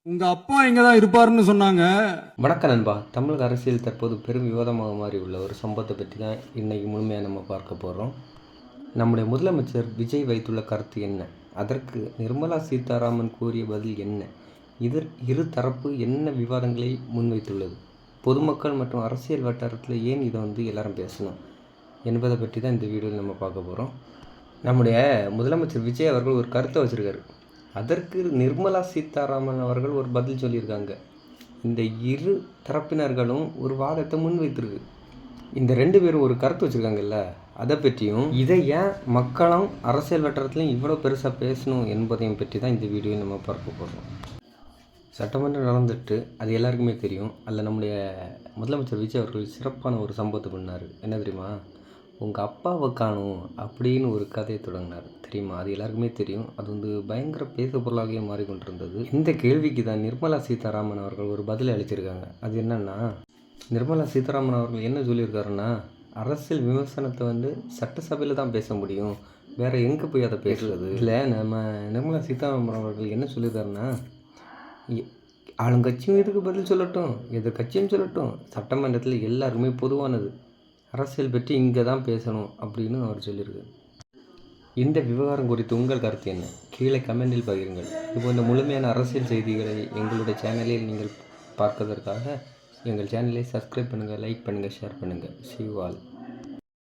உங்க அப்பா இங்க தான் இருப்பாருன்னு சொன்னாங்க. வணக்கம் நண்பா. தமிழக அரசியல் தற்போது பெரும் விவாதமாக மாறி உள்ள ஒரு சம்பவத்தை பற்றி தான் இன்றைக்கி முழுமையாக நம்ம பார்க்க போகிறோம். நம்முடைய முதலமைச்சர் விஜய் வைத்துள்ள கருத்து என்ன, அதற்கு நிர்மலா சீதாராமன் கூறிய பதில் என்ன, இரு தரப்பு என்ன விவாதங்களை முன்வைத்துள்ளது, பொதுமக்கள் மற்றும் அரசியல் வட்டாரத்தில் ஏன் இதை எல்லாரும் பேசணும் என்பதை பற்றி தான் இந்த வீடியோவில் நம்ம பார்க்க போகிறோம். நம்முடைய முதலமைச்சர் விஜய் அவர்கள் ஒரு கருத்தை வச்சுருக்காரு. அதற்கு நிர்மலா சீதாராமன் அவர்கள் ஒரு பதில் சொல்லியிருக்காங்க. இந்த இரு தரப்பினர்களும் ஒரு வாதத்தை முன்வைத்திருக்கு. இந்த ரெண்டு பேரும் ஒரு கருத்து வச்சுருக்காங்கல்ல, அதை பற்றியும் இதை ஏன் மக்களும் அரசியல் வட்டாரத்துலையும் இவ்வளோ பெருசாக பேசணும் என்பதையும் பற்றி தான் இந்த வீடியோவில் நம்ம பார்க்க போகிறோம். சட்டமன்றம் நடந்துட்டு அது எல்லாருக்குமே தெரியும். அதில் நம்முடைய முதலமைச்சர் விஜய் அவர்கள் சிறப்பான ஒரு சம்பவத்தை பண்ணார். என்ன தெரியுமா? உங்கள் அப்பாவை காணும் அப்படின்னு ஒரு கதையை தொடங்கினார். தெரியுமா? அது எல்லாருக்குமே தெரியும். அது பயங்கர பேசு பொருளாகவே மாறிக்கொண்டிருந்தது. இந்த கேள்விக்கு தான் நிர்மலா சீதாராமன் அவர்கள் ஒரு பதிலை அளிச்சிருக்காங்க. அது என்னன்னா, நிர்மலா சீதாராமன் அவர்கள் என்ன சொல்லியிருக்காருன்னா, அரசியல் விமர்சனத்தை சட்டசபையில் தான் பேச முடியும், வேறு எங்கே போய் அதை பேசுறது இல்லை. நம்ம நிர்மலா சீதாராமன் அவர்கள் என்ன சொல்லியிருக்காருன்னா, ஆளுங்கட்சியும் இதுக்கு பதில் சொல்லட்டும், எதிர்கட்சியும் சொல்லட்டும், சட்டமன்றத்தில் எல்லாருமே பொதுவானது, அரசியல் பற்றி இங்கே தான் பேசணும் அப்படின்னு அவர் சொல்லியிருக்காரு. இந்த விவகாரம் குறித்து உங்கள் கருத்து என்ன? கீழே கமெண்டில் பகிருங்கள். இந்த முழுமையான அரசியல் செய்திகளை எங்களுடைய சேனலில் நீங்கள் பார்ப்பதற்காக எங்கள் சேனலை சப்ஸ்கிரைப் பண்ணுங்கள், லைக் பண்ணுங்கள், ஷேர் பண்ணுங்கள். See you all.